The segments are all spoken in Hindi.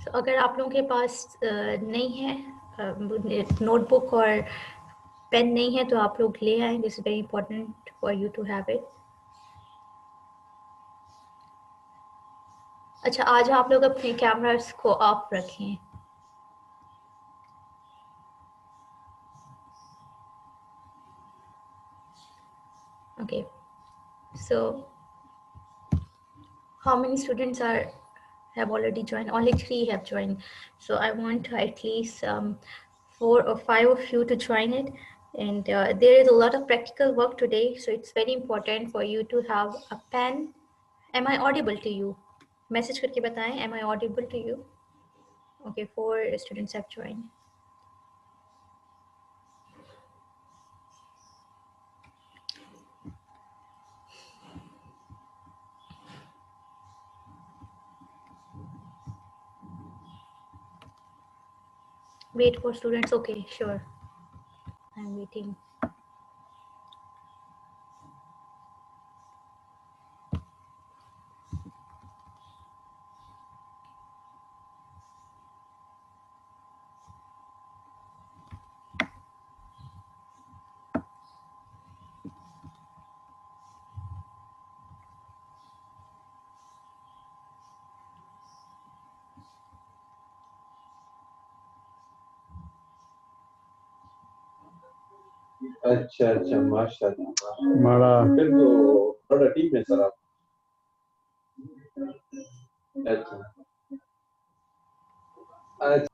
So अगर आप लोगों के पास नहीं है नोटबुक और पेन नहीं है तो आप लोग ले आए. This is very important for you to have it. अच्छा, आज आप लोग अपने कैमरास को ऑफ रखें. Okay, so how many students have already joined? Only 3 have joined. So I want at least 4 or 5 of you to join it. And there is a lot of practical work today, so it's very important for you to have a pen. Am I audible to you? Message करके बताएं. Am I audible to you? Okay, 4 students have joined. Wait for students. Okay, sure. I'm waiting. अच्छा अच्छा माशाल्लाह माड़ा फिर तो बड़ा टीम है सर आप. अच्छा अच्छा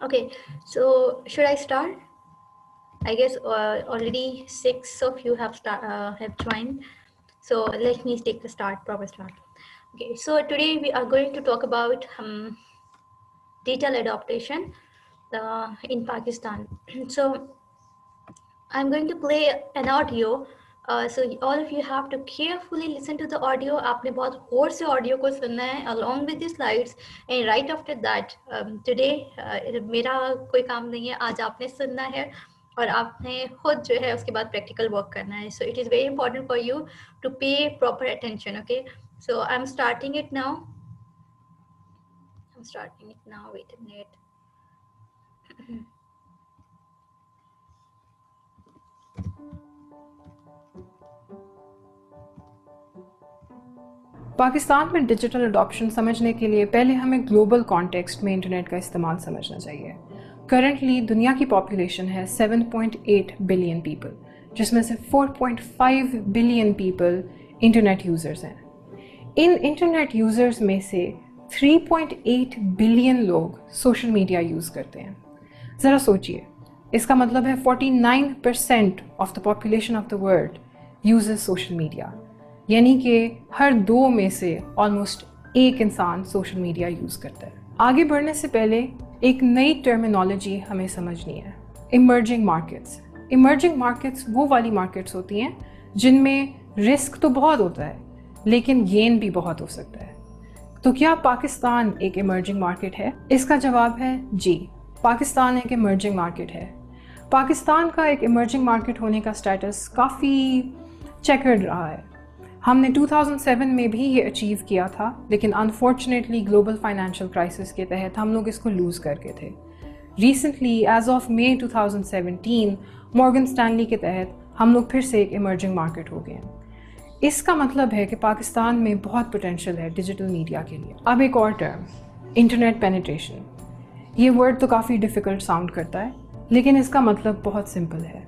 Okay, so should I start? I guess already 6 of you have joined. So let me take the proper start. Okay, so today we are going to talk about digital adaptation in Pakistan. So I'm going to play an audio. So all of you have to carefully listen to the audio. आपने बहुत गौर से audio को सुनना है along with the slides. And right after that, today मेरा कोई काम नहीं है. आज आपने सुनना है और आपने खुद जो है उसके बाद practical work करना है. So it is very important for you to pay proper attention. Okay. So I'm starting it now. Wait a minute. Pakistan में डिजिटल अडॉप्शन समझने के लिए पहले हमें ग्लोबल कॉन्टेक्स्ट में इंटरनेट का इस्तेमाल समझना चाहिए. करंटली दुनिया की पॉपुलेशन है 7.8 बिलियन पीपल. जिसमें से 4.5 बिलियन पीपल इंटरनेट यूज़र्स हैं। इन इंटरनेट यूज़र्स में से 3.8 बिलियन लोग सोशल मीडिया यूज़ करते हैं। ज़रा सोचिए, इसका मतलब है 49% of the population of the world uses social media, यानी कि हर 2 में से ऑलमोस्ट एक इंसान सोशल मीडिया यूज़ करता है। आगे बढ़ने से पहले एक नई टर्मिनोलॉजी हमें समझनी है, इमर्जिंग मार्केट्स। इमर्जिंग मार्केट्स वो वाली मार्केट्स होती हैं जिनमें रिस्क तो बहुत होता है लेकिन गेन भी बहुत हो सकता है। तो क्या पाकिस्तान एक इमर्जिंग मार्केट है? इसका जवाब है जी, पाकिस्तान एक इमर्जिंग मार्केट है। पाकिस्तान का एक इमर्जिंग मार्केट होने का स्टेटस काफ़ी चेकर्ड रहा है। हमने 2007 में भी ये अचीव किया था, लेकिन अनफॉर्चुनेटली ग्लोबल फाइनेंशियल क्राइसिस के तहत हम लोग इसको लूज़ करके थे। Recently as of May 2017 Morgan Stanley के तहत हम लोग फिर से एक इमर्जिंग मार्केट हो गए हैं। इसका मतलब है कि पाकिस्तान में बहुत पोटेंशियल है डिजिटल मीडिया के लिए। अब एक और टर्म, इंटरनेट पेनिट्रेशन। ये वर्ड तो काफ़ी डिफ़िकल्ट साउंड करता है, लेकिन इसका मतलब बहुत सिंपल है।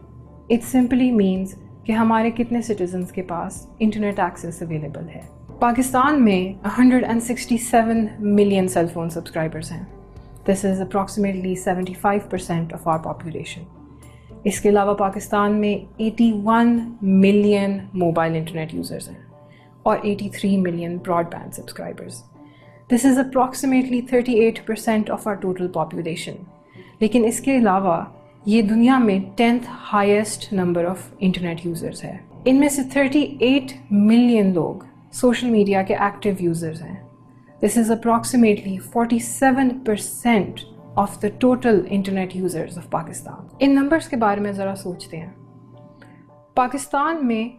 इट सिंपली मीन्स कि हमारे कितने सिटीजन्स के पास इंटरनेट एक्सेस अवेलेबल है। पाकिस्तान में 167 मिलियन सेल फोन सब्सक्राइबर्स हैं। This is approximately 75% of our population. इसके अलावा पाकिस्तान में 81 मिलियन मोबाइल इंटरनेट यूज़र्स हैं और 83 million broadband subscribers. This is approximately 38% of our total population. लेकिन इसके अलावा ये दुनिया में 10th highest number of internet users है। इनमें से 38 मिलियन लोग सोशल मीडिया के एक्टिव यूज़र्स हैं। This is approximately 47% of the total internet users of Pakistan. इन नंबर्स के बारे में ज़रा सोचते हैं। पाकिस्तान में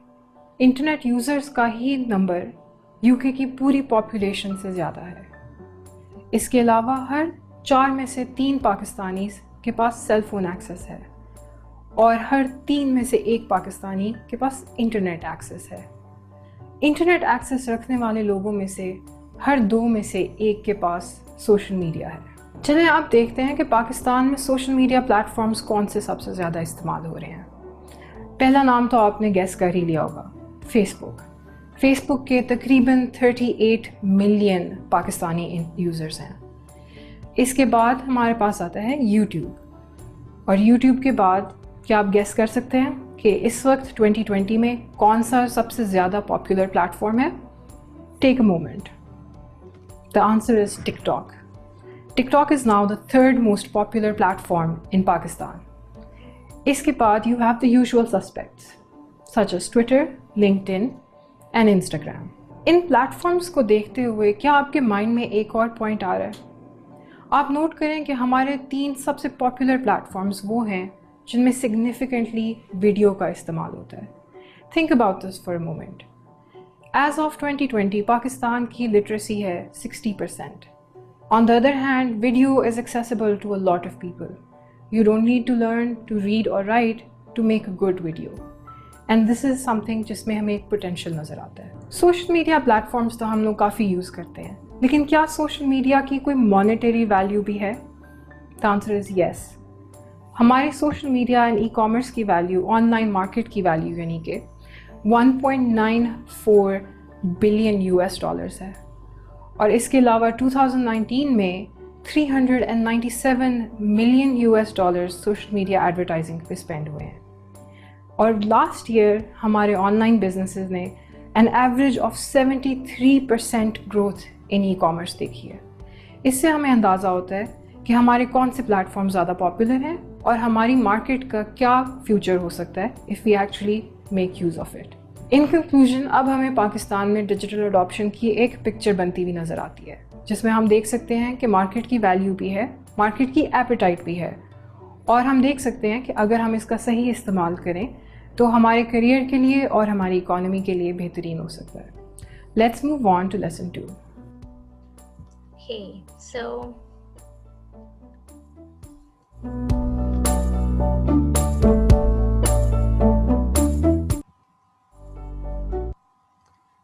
इंटरनेट यूज़र्स का ही नंबर यूके की पूरी पॉपुलेशन से ज़्यादा है। इसके अलावा हर 4 में से 3 पाकिस्तानीज़ के पास सेल फ़ोन एक्सेस है और हर 3 में से 1 पाकिस्तानी के पास इंटरनेट एक्सेस है। इंटरनेट एक्सेस रखने वाले लोगों में से हर 2 में से 1 के पास सोशल मीडिया है। चलिए आप देखते हैं कि पाकिस्तान में सोशल मीडिया प्लेटफॉर्म्स कौन से सबसे ज़्यादा इस्तेमाल हो रहे हैं। पहला नाम तो आपने गेस कर ही लिया होगा, फेसबुक। फेसबुक के तकरीबन 38 मिलियन पाकिस्तानी यूज़र्स हैं। इसके बाद हमारे पास आता है यूट्यूब, और यूट्यूब के बाद क्या आप गेस कर सकते हैं कि इस वक्त 2020 में कौन सा सबसे ज़्यादा पॉपुलर प्लेटफॉर्म है? Take a moment, the answer is TikTok. TikTok is now the 3rd most popular platform in Pakistan. इसके बाद you have the usual suspects such as Twitter, LinkedIn and Instagram. In platforms को देखते हुए क्या आपके माइंड में एक और पॉइंट आ रहा है? आप नोट करें कि हमारे 3 सबसे पॉपुलर प्लेटफॉर्म्स वो हैं जिनमें सिग्निफिकेंटली वीडियो का इस्तेमाल होता है। Think about this for a moment. As of 2020 Pakistan की लिटरेसी है 60%. On the other hand, video is accessible to a lot of people. You don't need to learn to read or write to make a good video. And this is something जिसमें हमें एक potential नज़र आता है। Social media platforms तो हम लोग काफ़ी यूज़ करते हैं, लेकिन क्या social media की कोई monetary value भी है? The answer is yes. हमारे social media and e-commerce की value, online market की value यानी कि 1.94 बिलियन US$ है। और इसके अलावा 2019 में 397 million US$ social media advertising पे स्पेंड हुए हैं। और लास्ट ईयर हमारे ऑनलाइन बिजनेसेस ने an average of 73% growth in e commerce देखी है। इससे हमें अंदाज़ा होता है कि हमारे कौन से प्लेटफॉर्म ज़्यादा पॉपुलर हैं और हमारी मार्केट का क्या फ्यूचर हो सकता है if we actually make use of it. In conclusion, अब हमें पाकिस्तान में डिजिटल अडॉप्शन की एक पिक्चर बनती हुई नज़र आती है, जिसमें हम देख सकते हैं कि मार्केट की वैल्यू भी है, मार्केट की एपेटाइट भी है, और हम देख सकते हैं कि अगर हम इसका सही इस्तेमाल करें तो हमारे करियर के लिए और हमारी इकोनॉमी के लिए बेहतरीन हो सकता है। Let's move on to lesson 2।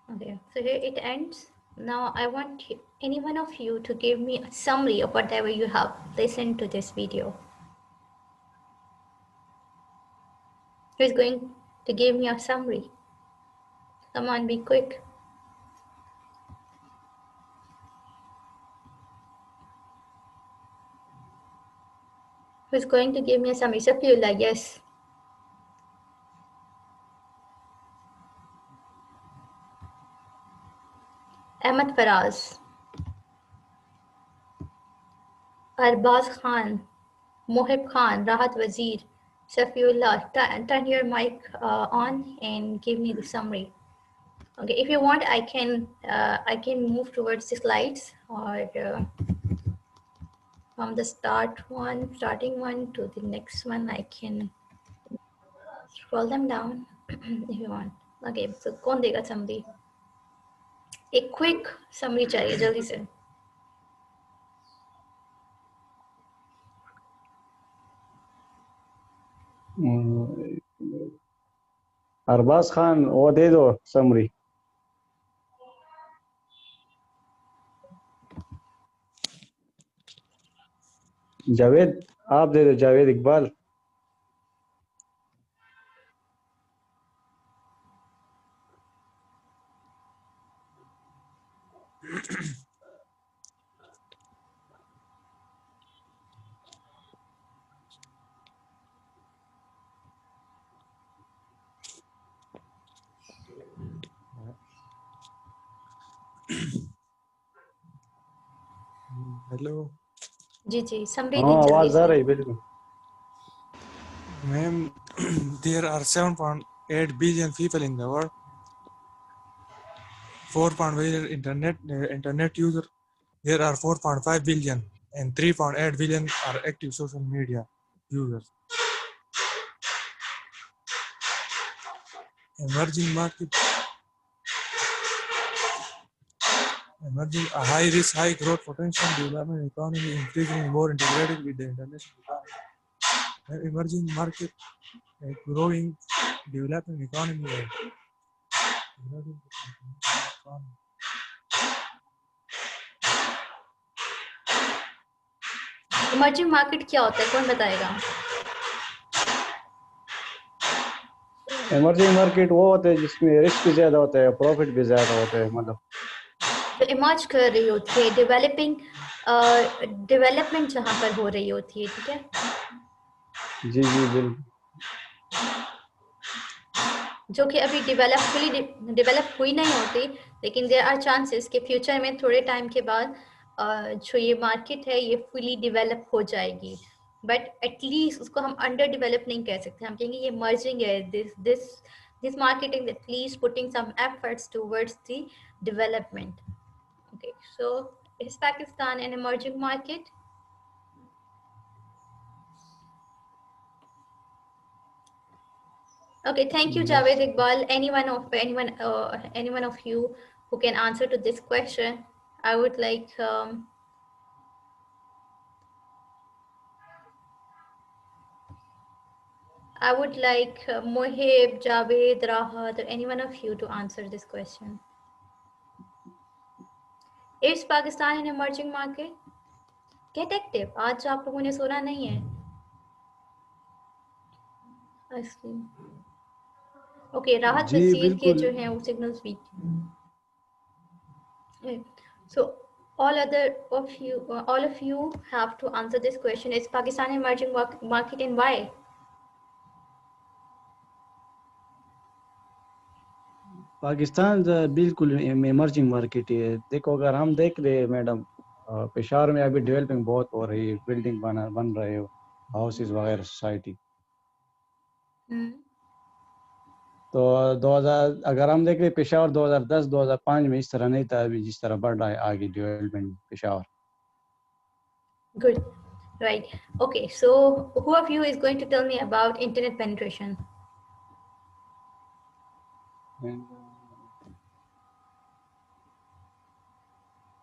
Okay, so here it ends. Now I want any one of you to give me a summary of whatever you have listened to this video. Who is going to give me a summary? Come on, be quick. Who's going to give me a summary? Safiullah, yes. Ahmed Faraz, Arbaz Khan, Mohib Khan, Rahat Wazir, Safiullah, turn your mic on and give me the summary. Okay, if you want, I can move towards the slides, or from the starting one to the next one, I can scroll them down if you want. Okay, so कौन देगा summary? एक quick summary चाहिए जल्दी से. अरबाज खान वो दे दो समरी. जावेद आप दे दो, जावेद इकबाल. हेलो जी जी summary हाँ, दी जल्दी आवाज आ से. रही बिल्कुल. Ma'am, there are 7.8 billion people in the world, 4.1 billion internet user. There are 4.5 billion and 3.8 billion are active social media users. Emerging market, emerging a high risk, high growth potential development economy, increasingly more integrated with the international economy. Emerging market, a growing developing economy. Emerging economy. Emerging market क्या होता है, कौन बताएगा? इमर्जिंग मार्केट वो होते हैं जिसमें रिस्क भी ज्यादा होता है, प्रॉफिट भी ज्यादा होता है. मतलब तो इमर्ज कर रही होती है, डेवलपमेंट जहाँ पर हो रही होती है, ठीक है. जी जी बिल्कुल. जो कि अभी डेवलप हुई नहीं होती, लेकिन देयर आर चांसेस कि फ्यूचर में थोड़े टाइम के बाद जो ये मार्केट है ये फुली डेवलप हो जाएगी. बट एटलीस्ट उसको हम अंडर डेवलप नहीं कह सकते, हम कहेंगे ये मर्जिंग है. This marketing at least putting some efforts towards the development. Okay, so is Pakistan an emerging market? Okay, thank you, Javed Iqbal. Anyone of you who can answer to this question? I would like Mohib, Javed, Rahat, or any one of you to answer this question. Is Pakistan an emerging market? Get active. आज आप लोगों ने सोना नहीं है. Okay, राहत जी वजीर के बिल्कुल. जो हैं वो signals weak. So all of you have to answer this question. Is Pakistan an emerging market and why? Pakistan बिल्कुल इमर्जिंग मार्केट है. देखो अगर हम देख रहे हैं मैडम, पेशावर में अभी डेवलपिंग बहुत हो रही है, बिल्डिंग बन रहे हो, हाउसेस वगैरह सोसाइटी. तो 2000 अगर हम देख रहे पेशावर 2010-2005 में इस तरह नहीं था, अभी जिस तरह बढ़ रहा है आगे development Peshawar. Good, right. Okay, so who of you is going to tell me about internet penetration?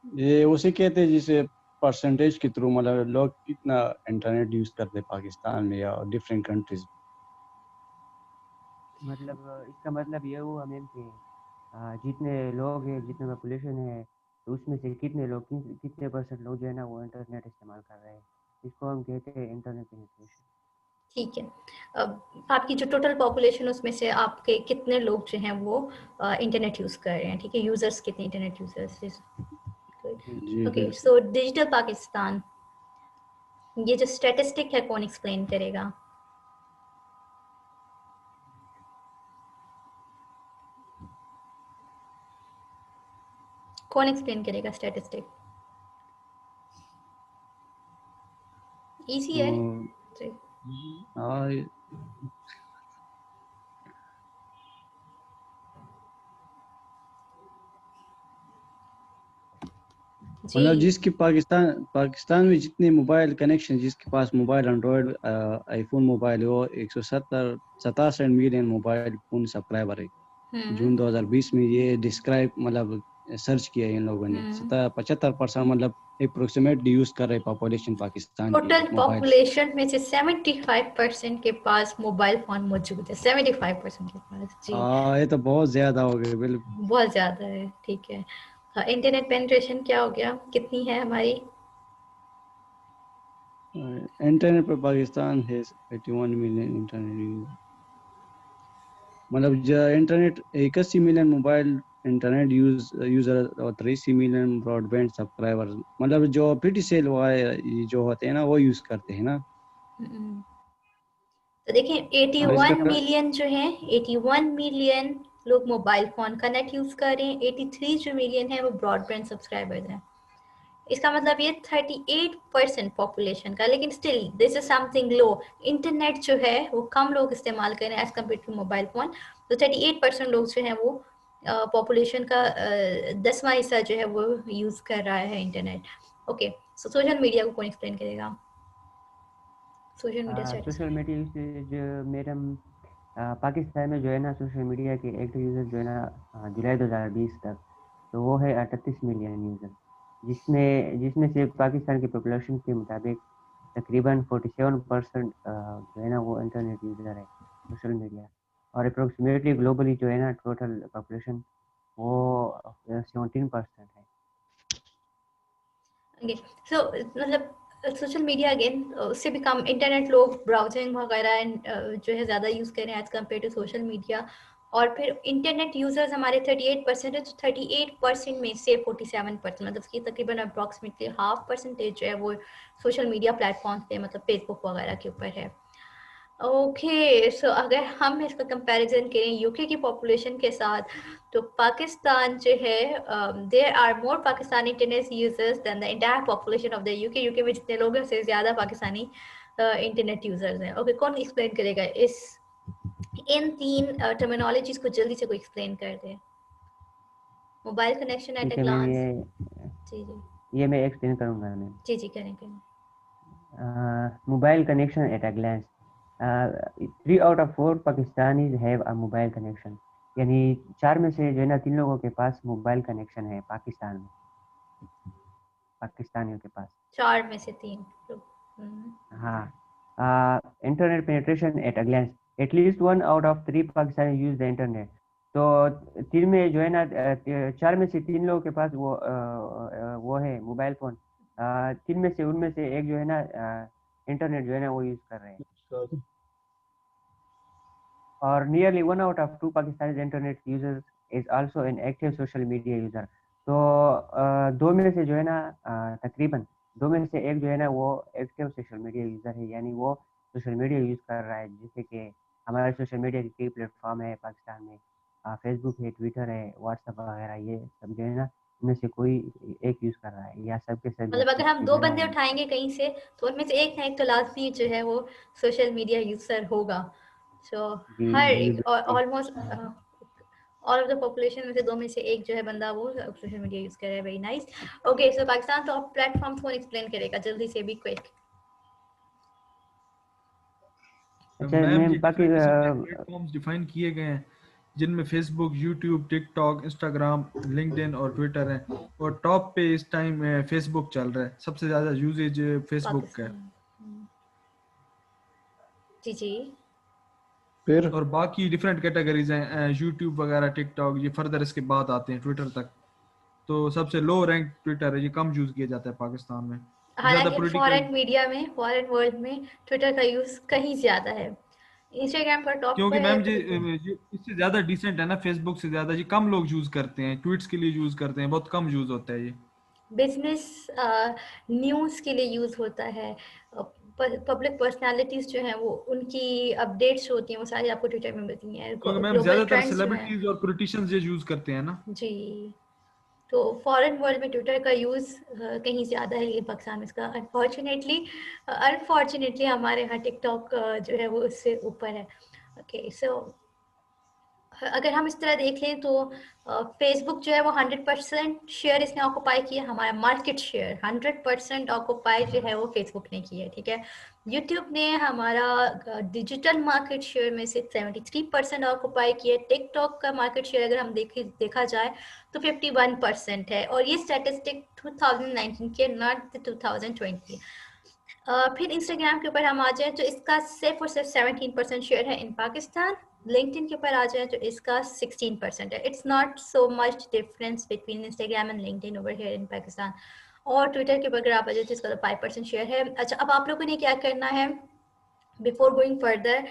ये उसे कहते हैं जिसे परसेंटेज के थ्रू, मतलब लोग कितना इंटरनेट यूज करते हैं पाकिस्तान में या डिफरेंट कंट्रीज. मतलब इसका मतलब ये हुआ मैम कि जितने लोग हैं, जितने पॉपुलेशन है, तो उसमें से कितने लोग, कितने % लोग जो है ना वो इंटरनेट इस्तेमाल कर रहे हैं. इसको हम कहते हैं इंटरनेट पेनिट्रेशन. ठीक है। आपकी जो टोटल पॉपुलेशन उसमें से आपके कितने लोग जो हैं वो इंटरनेट यूज कर रहे हैं, ठीक है, यूजर्स कितने इंटरनेट यूजर्स। जी ओके, बिल्कुल। सो डिजिटल पाकिस्तान, ये जो स्टैटिस्टिक है कौन एक्सप्लेन करेगा? कौन एक्सप्लेन करेगा स्टैटिस्टिक? इजी है। तो जी हाँ जी। मतलब जिसकी पाकिस्तान में जितने मोबाइल कनेक्शन, जिसके पास मोबाइल एंड्रॉयड आईफोन मोबाइल है, वो 167 मिलियन मोबाइल फोन सब्सक्राइबर है। हम्म जून 2020 में ये डिस्क्राइब मतलब सर्च किया इन लोगों ने। हम्म 75% मतलब अप्रोक्सीमेटली यूज कर रहे पॉपुलेशन पाकिस्तान की टोटल मोबाइल्स। पॉपुलेशन में से 75% के पास मोबाइल फोन मौजूद है, 75% के पास। जी, ये तो बहुत ज्यादा हो गए बिल्कुल। बहुत ज्यादा है। ठीक है, हाँ, इंटरनेट पेनिट्रेशन क्या हो गया, कितनी है हमारी? इंटरनेट पर पाकिस्तान है 81 मिलियन इंटरनेट, मतलब internet 81 million mobile internet user और 83 मिलियन ब्रॉडबैंड सब्सक्राइबर, मतलब जो पीटीसीएल वाले जो होते हैं ना वो यूज करते हैं ना। हम्म, तो देखिए और इसका 81 मिलियन जो है, 81 मिलियन लोग मोबाइल फोन का नेट यूज कर रहे हैं, 83 जो मिलियन है वो ब्रॉडबैंड सब्सक्राइबर्स हैं। इसका मतलब ये 38% पॉपुलेशन का, लेकिन still this is something low. Internet जो है वो कम लोग इस्तेमाल कर रहे हैं as compared to mobile phone. तो 38% लोग जो है वो पॉपुलेशन का 10वां हिस्सा जो है वो यूज कर रहा है इंटरनेट। ओके, सो सोशल मीडिया को कौन एक्सप्लेन करेगा? Social media status. Social media usage madam, Pakistan में जो है ना सोशल मीडिया के एक्टिव यूजर जो है ना जुलाई 2020 तक, तो वो है 38 मिलियन यूजर, जिसमें से पाकिस्तान की पॉपुलेशन के मुताबिक तकरीबन 47% जो है ना वो इंटरनेट यूजर है सोशल मीडिया। और अप्रोक्सीमेटली ग्लोबली जो है ना टोटल पॉपुलेशन वो 17% है। ओके, सो मतलब सोशल मीडिया अगेन उससे भी कम इंटरनेट लोग ब्राउजिंग वगैरह जो है ज़्यादा यूज़ कर रहे हैं as compared to social media. और फिर इंटरनेट यूजर्स हमारे 38% है, तो 38% में से 47% मतलब कि तकरीबन अप्रॉक्सीमेटली हाफ परसेंटेज जो है वो सोशल मीडिया प्लेटफॉर्म्स पे मतलब फेसबुक वगैरह के ऊपर है। ओके, सो अगर हम इसका कंपैरिजन करें यूके की पॉपुलेशन के साथ, तो पाकिस्तान जो है there are more Pakistani internet users than the entire population of the UK. UK में जितने लोग हैं उससे ज़्यादा पाकिस्तानी इंटरनेट यूजर्स हैं। ओके, कौन एक्सप्लेन करेगा इस इन तीन टर्मिनोलॉजीज को? जल्दी से कोई एक्सप्लेन कर दे। मोबाइल कनेक्शन एट ठीक अ है मैम, ग्लांस। जी जी ये मैं एक्सप्लेन करूंगा मैम। जी जी, करें करें। Mobile connection at a glance, 3 out of 4 Pakistanis have a mobile connection, यानी 4 में से जो है ना 3 लोगों के पास मोबाइल कनेक्शन है पाकिस्तान में, पाकिस्तानियों के पास। 4 में से 3 लोग। हाँ, internet penetration at a glance, at least 1 out of 3 Pakistani use the internet. तो 3 में जो है ना 4 में से 3 लोगों के पास वो है मोबाइल फोन। 3 में से उनमें से एक जो है ना इंटरनेट जो है ना वो यूज कर रहे हैं। और nearly 1 out of 2 Pakistani internet users is also an active social media user. तो दो में से जो है ना तकरीबन 2 में से एक जो है ना वो एक्टिव सोशल मीडिया यूजर है, यानी वो सोशल मीडिया यूज कर रहा है। जैसे कि हमारे सोशल मीडिया के कई प्लेटफॉर्म है पाकिस्तान में, फेसबुक है, ट्विटर है, व्हाट्सएप वगैरह, ये सब जो है ना इनमें से कोई एक यूज कर रहा है या सब के सब मतलब अगर हम जो 2 है ना बंदे वो। उठाएंगे कहीं से, तो उनमें से एक ना एक तो लाजमी जो है वो सोशल मीडिया यूजर होगा। सो जी हर जी एक बिल्कुल। Almost all of the population में से 2 में से एक जो है बंदा वो सोशल मीडिया यूज कर रहा है। Very nice. ओके, सो पाकिस्तान टॉप प्लेटफॉर्म्स कौन एक्सप्लेन करेगा जल्दी से, बी क्विक। अच्छा मैम मैम ये बाकी डिफरेंट किस्म के प्लेटफॉर्म्स डिफाइन किए गए हैं, जिनमें Facebook, YouTube, TikTok, Instagram, LinkedIn और ट्विटर हैं। और टॉप पे इस टाइम फेसबुक चल रहा है, सबसे ज़्यादा यूजेज फेसबुक का है। पाकिस्तान। जी जी। फिर और बाकी डिफरेंट कैटेगरीज हैं, यूट्यूब वगैरह, टिकटॉक, ये फर्दर इसके बाद आते हैं ट्विटर तक। तो सबसे लो रैंक ट्विटर है, ये कम यूज़ किया जाता है पाकिस्तान में। हालांकि पॉलिटिकल। फॉरेन मीडिया में, फॉरेन वर्ल्ड में ट्विटर का यूज कहीं ज्यादा है, इंस्टाग्राम पर टॉप क्योंकि पर है मैम जी तो ठीक है। जी, इससे ज्यादा डिसेंट है ना फेसबुक से ज्यादा जी, कम लोग यूज करते हैं, ट्वीट्स के लिए यूज करते हैं, बहुत कम यूज होता है ये। बिजनेस न्यूज़ के लिए यूज़ होता है। पब्लिक पर्सनालिटीज़ जो हैं वो उनकी अपडेट्स होती हैं वो सारी आपको ट्विटर में मिलती हैं। क्योंकि मैम ग्लोबल ज्यादातर ट्रेंड्स जो हैं सेलिब्रिटीज और पॉलिटिशियंस ये यूज करते हैं ना। जी, तो फॉरेन वर्ल्ड में ट्विटर का यूज़ कहीं ज़्यादा है, लेकिन पाकिस्तान में इसका अनफॉर्चुनेटली हमारे यहाँ टिकटॉक जो है वो उससे ऊपर है। ओके सो अगर हम इस तरह देख लें तो फेसबुक जो है वो 100% शेयर इसने ऑक्यूपाई किया, हमारा मार्केट शेयर 100% ऑक्यूपाई जो है वो फेसबुक ने किया है, ठीक है। यूट्यूब ने हमारा डिजिटल मार्केट शेयर में से 73% ऑक्यूपाई किया। टिकटॉक का मार्केट शेयर अगर हम देखा जाए तो 51% है, और ये स्टैटिस्टिक 2019 के, नॉट 2020। फिर इंस्टाग्राम के ऊपर हम आ जाएं तो इसका सिर्फ और सिर्फ 17% शेयर है इन पाकिस्तान। लिंक्डइन के ऊपर आ जाए तो इसका 16% है। It's not so much difference between Instagram and LinkedIn over here in Pakistan. और ट्विटर के ऊपर अगर आप आ जाए तो इसका तो 5% शेयर है। अच्छा, अब आप लोगों ने क्या करना है, बिफोर गोइंग फर्दर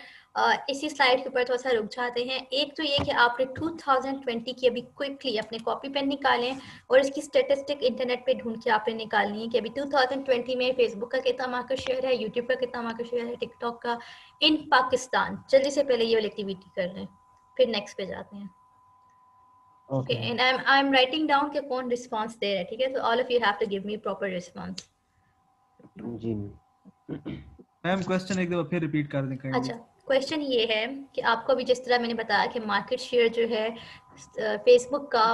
इसी स्लाइड के ऊपर थोड़ा सा रुक जाते हैं। एक तो ये कि आपने 2020 की अभी क्विकली अपने कॉपी पेन निकालें और इसकी स्टेटिस्टिक इंटरनेट पे ढूंढ के आपने निकालनी है कि अभी 2020 में फेसबुक का कितना मार्केट शेयर है, यूट्यूब का कितना मार्केट शेयर है, टिकटॉक का इन पाकिस्तान। जल्दी से पहले ये वाली एक्टिविटी कर लें, फिर नेक्स्ट पे जाते हैं। Okay, Okay. And I am writing down कि कौन रिस्पॉन्स दे रहा है, ठीक है। तो all of you have to give me proper response. जी। मैम क्वेश्चन एक दफा फिर रिपीट कर दें काइंडली। अच्छा, क्वेश्चन ये है कि आपको अभी जिस तरह मैंने बताया कि मार्केट शेयर जो है फेसबुक का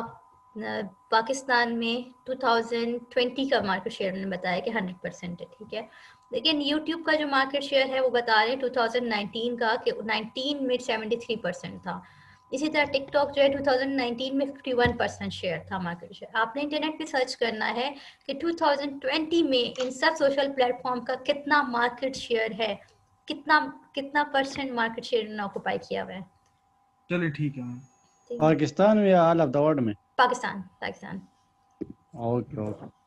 पाकिस्तान में 2020 का मार्केट शेयर मैंने बताया कि 100% है, ठीक है। लेकिन यूट्यूब का जो मार्केट शेयर है वो बता रहे हैं 2019 का कि 19 में 73% था। इसी तरह टिकटॉक जो है 2019 में 51% शेयर था मार्केट शेयर। आपने इंटरनेट पे सर्च करना है कि 2020 में इन सब सोशल प्लेटफॉर्म का कितना मार्केट शेयर है, कितना कितना परसेंट मार्केट शेयर ने ऑक्युपाई किया हुआ है। चलिए ठीक है मैम। ठीक है? पाकिस्तान में या ऑल ऑफ द वर्ल्ड में? Pakistan, Pakistan. Okay okay.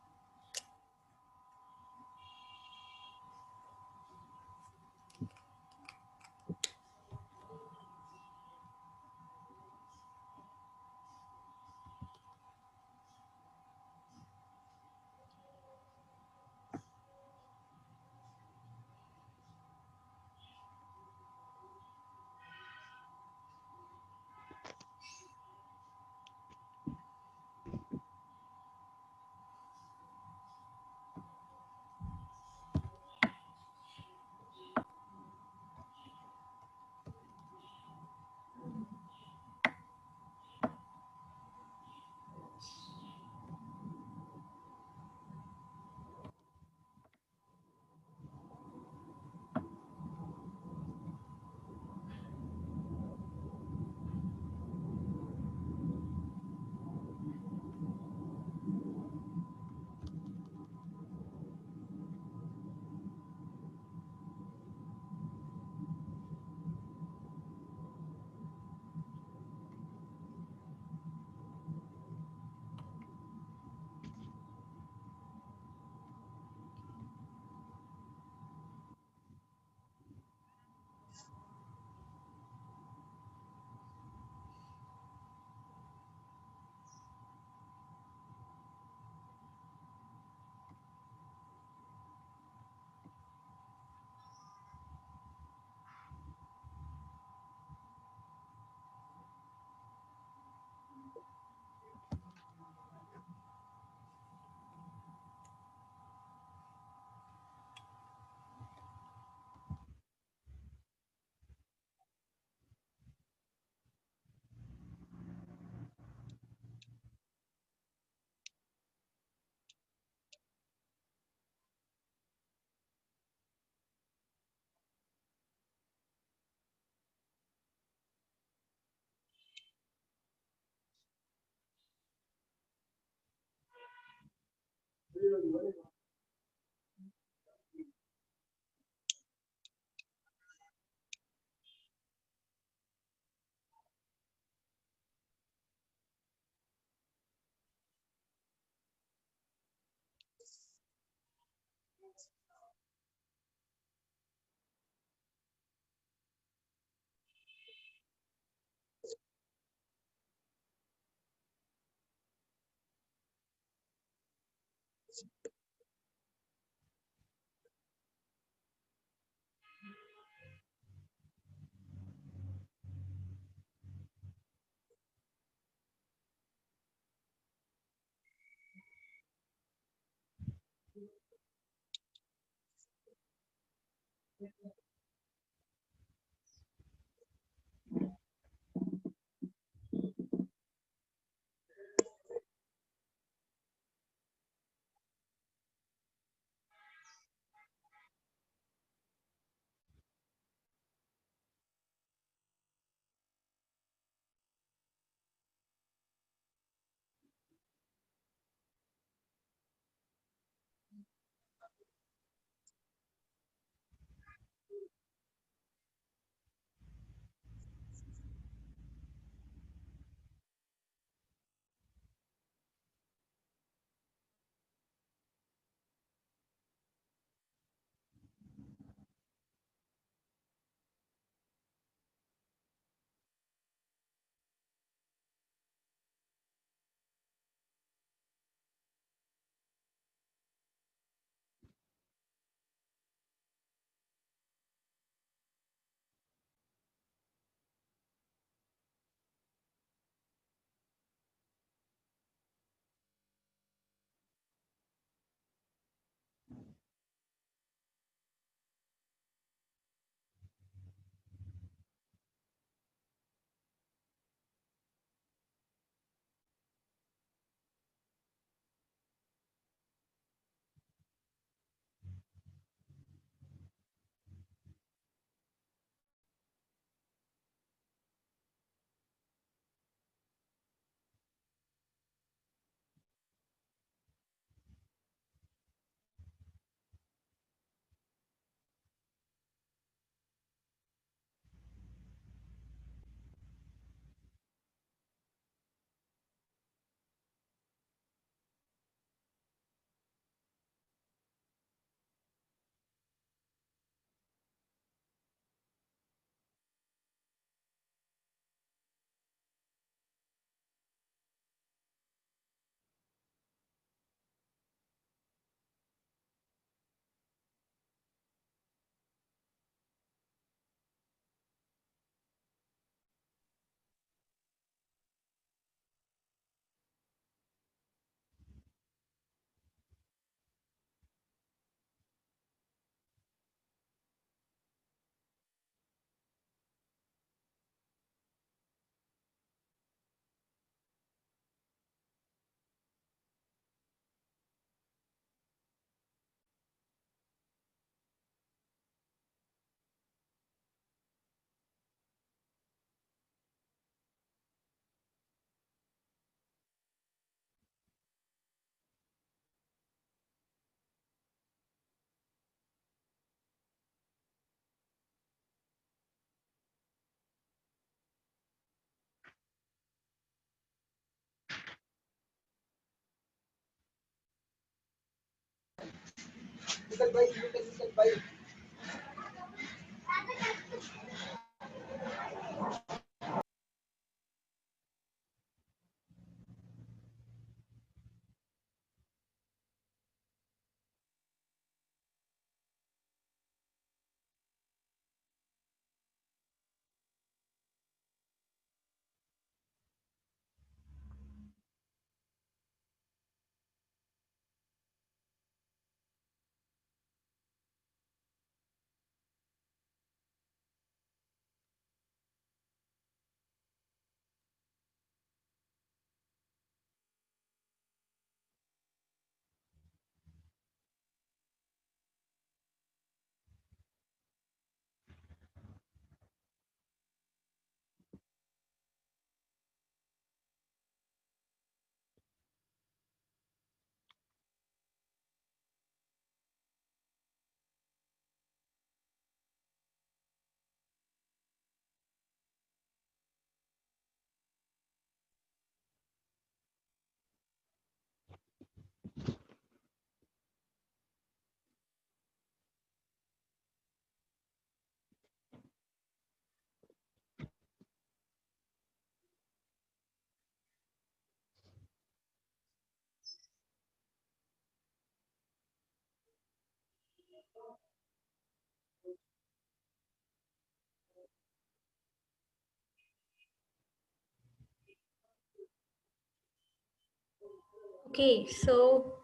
Okay, so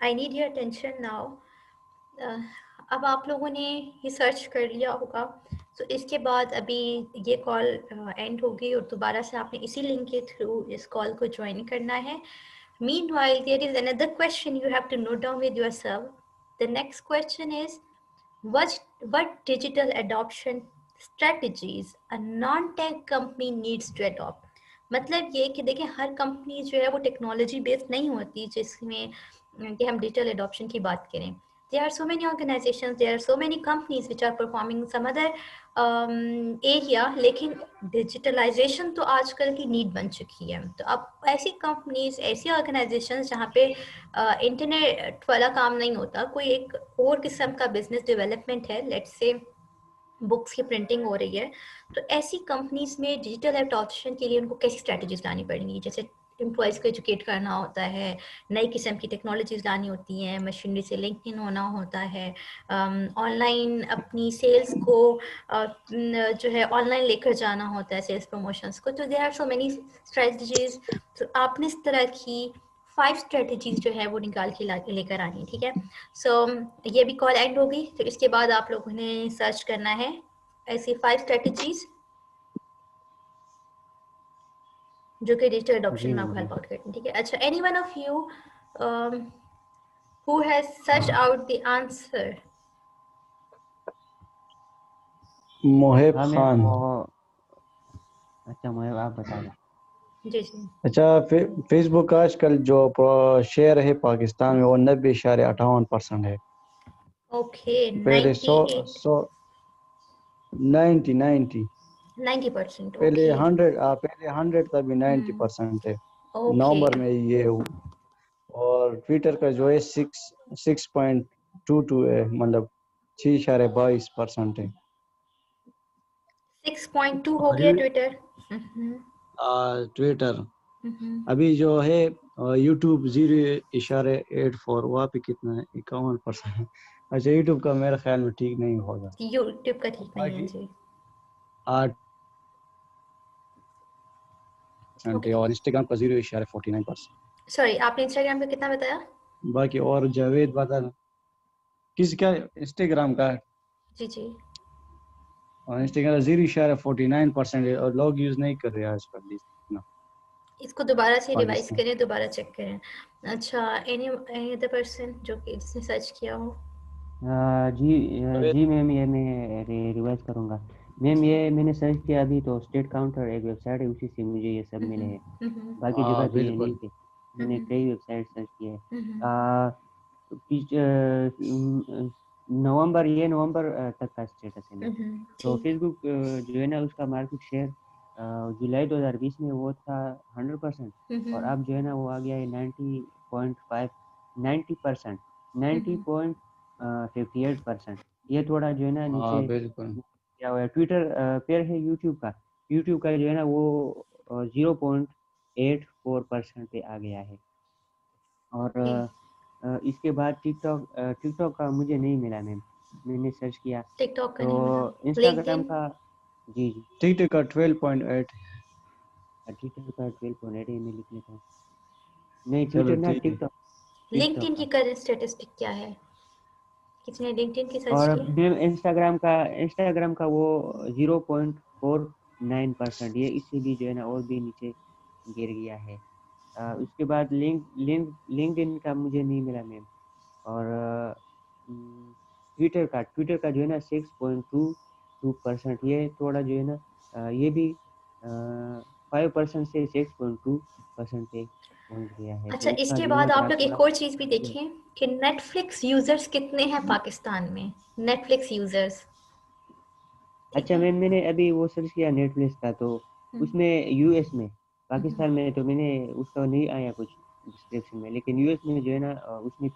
I need your attention now. अब आप लोगों ने ये सर्च कर लिया होगा, तो इसके बाद अभी ये कॉल एंड होगी और दोबारा से आपने इसी लिंक के थ्रू इस कॉल को ज्वाइन करना है. Meanwhile, there is another question you have to note down with yourself. The next question is, what digital adoption strategies a non-tech company needs to adopt? मतलब ये कि देखिए हर कंपनी जो है वो टेक्नोलॉजी बेस्ड नहीं होती जिसमें कि हम डिजिटल एडॉप्शन की बात करें. There are so many organizations, there are so many companies which are performing some other area, लेकिन डिजिटलाइजेशन तो आजकल की नीड बन चुकी है. तो अब ऐसी कंपनीज, ऐसी ऑर्गेनाइजेशंस जहाँ पे इंटरनेट वाला काम नहीं होता, कोई एक और किस्म का बिजनेस डेवलपमेंट है, लेट्स से बुक्स की प्रिंटिंग हो रही है, तो ऐसी कंपनीज में डिजिटल एडॉप्शन के लिए उनको कैसी स्ट्रेटजीज लानी पड़ेंगी. जैसे एम्प्लॉयज़ को एजुकेट करना होता है, नई किस्म की टेक्नोलॉजीज लानी होती हैं, मशीनरी से लिंक इन होना होता है, ऑनलाइन अपनी सेल्स को जो है ऑनलाइन लेकर जाना होता है, सेल्स प्रमोशंस को. तो there are so many strategies. तो आपने इस तरह की 5 स्ट्रेटजीज जो है वो निकाल के लेकर आनी है. ठीक है. सो ये भी कॉल एंड होगी, तो इसके बाद आप लोगों ने सर्च करना है ऐसी 5 स्ट्रेटजीज जो कि डिजिटल एडॉप्शन जी में आपको मैम. हेल्प आउट करती है. ठीक है. अच्छा, any one of you who has search out the answer? Mohib हाँ मैम, खान. वो अच्छा मोहिब आप बता दें. जी जी. अच्छा, फेसबुक का आजकल जो शेयर है पाकिस्तान में वो 90.58% है. ओके. पहले 98 90 90%. पहले ओके. 100 था, अभी 90% है. ओके. नवंबर में ये और ट्विटर का जो है 6.22 है, मतलब 6.22% है. 6.2 हो और गया ट्विटर. ट्विटर अभी जो है यूट्यूब 0.84, वहाँ पे कितना है, 51%. अच्छा, यूट्यूब का मेरे ख्याल में ठीक नहीं होगा. यूट्यूब का ठीक नहीं है जी. 8% है ओके. और इंस्टाग्राम का 0.49%. सॉरी, आपने इंस्टाग्राम पे कितना बताया? बाकी और जावेद बता किसका इंस्टाग्राम का? जी जी. और इंस्टाग्राम 0.49% है और लोग यूज नहीं कर रहे आजकल इतना. इसको दोबारा से रिवाइज पाकिस्तान करें, दोबारा चेक करें. अच्छा, एनी अदर पर्सन जो कि जिसने सर्च किया हो? जी मैम, ये मैं रिवाइज करूँगा. मैम ये मैंने सर्च किया अभी, तो स्टेट काउंटर एक वेबसाइट है, उसी से मुझे ये सब मिले हैं. बाकी जगह हाँ तो ये नहीं बिल्कुल. थे. मैंने कई वेबसाइट सर्च किए. नवंबर तक का स्टेटस है मैम. तो ठीक. फेसबुक जो है ना, उसका मार्केट शेयर जुलाई 2020 में वो था 100%, और अब जो है ना वो आ गया है 90%, 90.58%. ये थोड़ा जो है ना हाँ नीचे बिल्कुल. क्या हुआ है. ट्विटर पेयर है यूट्यूब का जो है ना वो 0.84% पे आ गया है. और इसके बाद टिकटॉक का मुझे नहीं मिला मैम. मैंने सर्च किया टिकटॉक का तो नहीं मिला. Instagram LinkedIn? का. जी जी. टिकटॉक का 12.8. ट्विटर का 12.8 में लिख लेता हूँ. नहीं, चलो ट्विटर ना, ठीक है. टिकटॉक. लिंक्डइन की का. करंट स्टैटिस्टिक क्या है? किसने लिंक्डइन की सर्च और किया? मैम इंस्टाग्राम का वो 0.49%, ये इससे भी जो है ना और भी नीचे गिर गया है. उसके बाद लिंक्डइन का मुझे नहीं मिला मैम. और ट्विटर का जो है ना 6.22%, ये थोड़ा जो है ना ये भी 5% से 6.2% पे पहुंच गया है. तो अच्छा, इसका इसके जो है ना बाद अगर आप आप लोग थोड़ा. एक और चीज भी देखें कि नेटफ्लिक्स यूजर्स कितने हैं पाकिस्तान में. Netflix users. ठीक अच्छा है. मैम, मैंने अभी वो सर्च किया नेटफ्लिक्स का, तो उसमें यूएस में, पाकिस्तान में तो मैंने उसका नहीं आया कुछ डिस्क्रिप्शन में, लेकिन यूएस में जो है ना उसने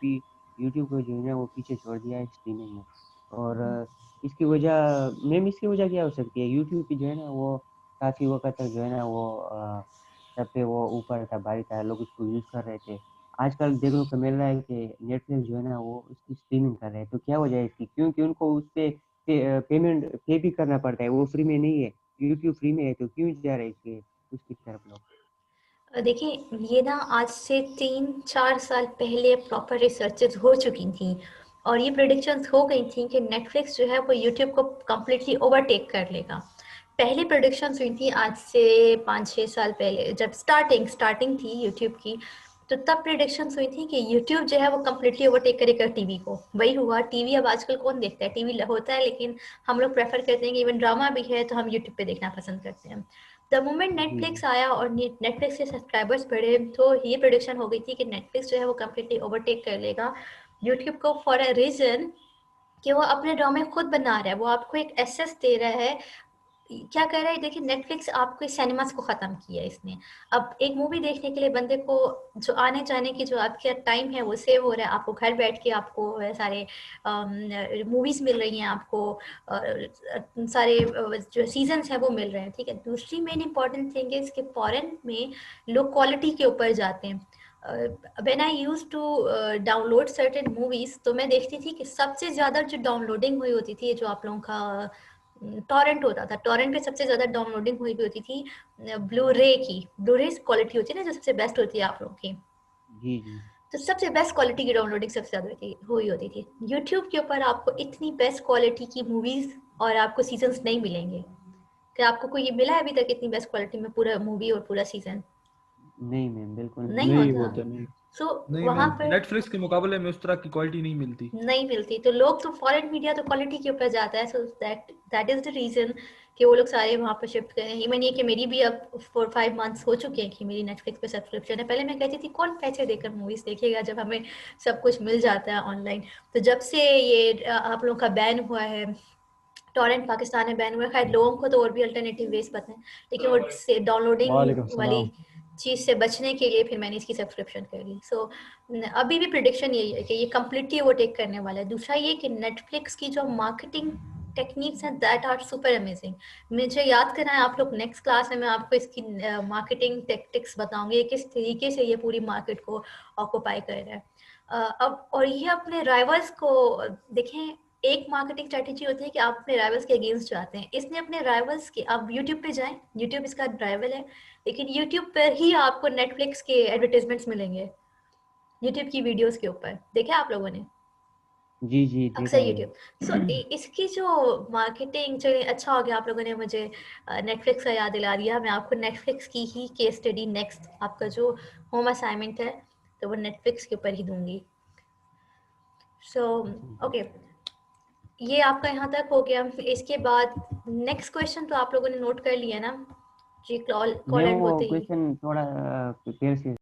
यूट्यूब को जो है ना वो पीछे छोड़ दिया है स्ट्रीमिंग में. और इसकी वजह क्या हो सकती है. यूट्यूब की जो है ना वो काफ़ी वक्त तक जो है ना वो सब पे वो ऊपर था, भारी था, लोग उसको यूज़ कर रहे थे. आजकल देखने को मिल रहा है कि नेटफ्लिक्स जो है ना वो उसकी स्ट्रीमिंग कर रहे हैं. तो क्या वजह है इसकी, क्योंकि उनको उस पर पेमेंट पे भी करना पड़ता है, वो फ्री में नहीं है. यूट्यूब फ्री में है, तो क्यों जा रहे हैं उसकी तरफ लोग. देखिए, ये ना आज से 3-4 साल पहले प्रॉपर रिसर्चेस हो चुकी थी और ये प्रेडिक्शंस हो गई थी कि नेटफ्लिक्स जो है वो यूट्यूब को कम्प्लीटली ओवरटेक कर लेगा। पहली प्रेडिक्शंस हुई थी आज से 5-6 साल पहले, जब स्टार्टिंग थी यूट्यूब की, तो तब प्रेडिक्शंस हुई थी कि यूट्यूब जो है वो कम्प्लीटली ओवरटेक करेगा टीवी को। वही हुआ। टीवी अब आजकल कौन देखता है? टीवी होता है लेकिन हम लोग प्रेफर करते हैं कि इवन ड्रामा भी है तो हम यूट्यूब पे देखना पसंद करते हैं। द मोमेंट नेटफ्लिक्स आया और नेटफ्लिक्स के सब्सक्राइबर्स बढ़े तो ये प्रेडिक्शन हो गई थी कि नेटफ्लिक्स जो है वो कम्प्लीटली ओवरटेक कर लेगा यूट्यूब को, फॉर अ रीजन कि वो अपने ड्रामे खुद बना रहा है, वो आपको एक एसेस दे रहा है। क्या कर रहा है? देखिए, नेटफ्लिक्स आपके सिनेमास को ख़त्म किया है इसने। अब एक मूवी देखने के लिए बंदे को जो आने जाने की जो आपका टाइम है वो सेव हो रहा है। आपको घर बैठ के आपको सारे मूवीज़ मिल रही हैं, आपको सारे जो सीजन्स हैं वो मिल रहे हैं, ठीक है। दूसरी मेन इंपॉर्टेंट थिंग है इसके फॉरेन में लोग क्वालिटी के ऊपर जाते हैं। When I use to download certain movies, तो मैं देखती थी कि सबसे ज़्यादा जो डाउनलोडिंग हुई होती थी, जो आप लोगों का टॉरेंट होता था, टॉरेंट पे सबसे ज़्यादा डाउनलोडिंग हुई भी होती थी ब्लू रे की। ब्लू रे क्वालिटी होती है ना जो सबसे बेस्ट होती है आप लोगों की, जी जी तो सबसे बेस्ट क्वालिटी की डाउनलोडिंग सबसे ज़्यादा हुई होती थी। यूट्यूब के ऊपर आपको इतनी बेस्ट क्वालिटी की मूवीज़ और आपको सीजन्स नहीं मिलेंगे। क्या आपको कोई ये मिला है अभी तक इतनी बेस्ट क्वालिटी में पूरा मूवी और पूरा सीजन? नहीं मैम, बिल्कुल नहीं। नहीं नहीं होता। होता नहीं। सो नहीं वहाँ मैम, पर नेटफ्लिक्स के मुकाबले में उस तरह की क्वालिटी नहीं मिलती। नहीं मिलती, तो लोग तो फॉरेन मीडिया तो क्वालिटी के ऊपर जाता है। So that is the reason कि वो लोग सारे वहाँ पर शिफ्ट करें। इवन ये कि मेरी भी अब 4-5 मंथ्स हो चुके हैं कि मेरी नेटफ्लिक्स पे सब्सक्रिप्शन है। पहले मैं कहती थी कौन पैसे देकर मूवीज देखेगा जब हमें सब कुछ मिल जाता है ऑनलाइन। तो जब से ये आप लोगों का बैन हुआ है, टॉरेंट पाकिस्तान में बैन हुआ है, खैर लोगों को तो और भी अल्टरनेटिव वेज पता है, लेकिन वो से वालेकुम डाउनलोडिंग वाली सलाम। चीज़ से बचने के लिए फिर मैंने इसकी सब्सक्रिप्शन कर ली। सो अभी भी प्रिडिक्शन यही है कि ये कम्प्लीटली ओवरटेक करने वाला है। दूसरा ये कि नेटफ्लिक्स की जो मार्केटिंग टेक्निक्स हैं दैट आर सुपर अमेजिंग। मुझे याद करना है आप लोग नेक्स्ट क्लास में मैं आपको इसकी मार्केटिंग टेक्टिक्स बताऊंगी, किस तरीके से ये पूरी मार्केट को ऑक्यूपाई कर रहा है। अब और ये अपने राइवल्स को देखें। एक मार्केटिंग स्ट्रेटेजी होती है कि आप अपने राइवल्स के अगेंस्ट जाते हैं। इसने अपने राइवल्स के, आप यूट्यूब पे जाएं, यूट्यूब इसका राइवल है, लेकिन यूट्यूब पर ही आपको नेटफ्लिक्स के एडवर्टाइजमेंट्स मिलेंगे यूट्यूब की वीडियोस के ऊपर। देखे आप लोगों ने जी जी अक्सर देखा है मैम। यूट्यूब। सो इसकी जो मार्केटिंग, चलिए अच्छा हो गया आप लोगों ने मुझे नेटफ्लिक्स का याद दिला दिया। मैं आपको नेटफ्लिक्स की ही केस स्टडी नेक्स्ट आपका जो होम असाइनमेंट है तो वो नेटफ्लिक्स के ऊपर ही दूंगी। सो ओके, ये आपका यहाँ तक हो गया। इसके बाद नेक्स्ट क्वेश्चन तो आप लोगों ने नोट कर लिया ना जी, कॉल मैम एंड वो होते ही। क्वेश्चन थोड़ा फिर से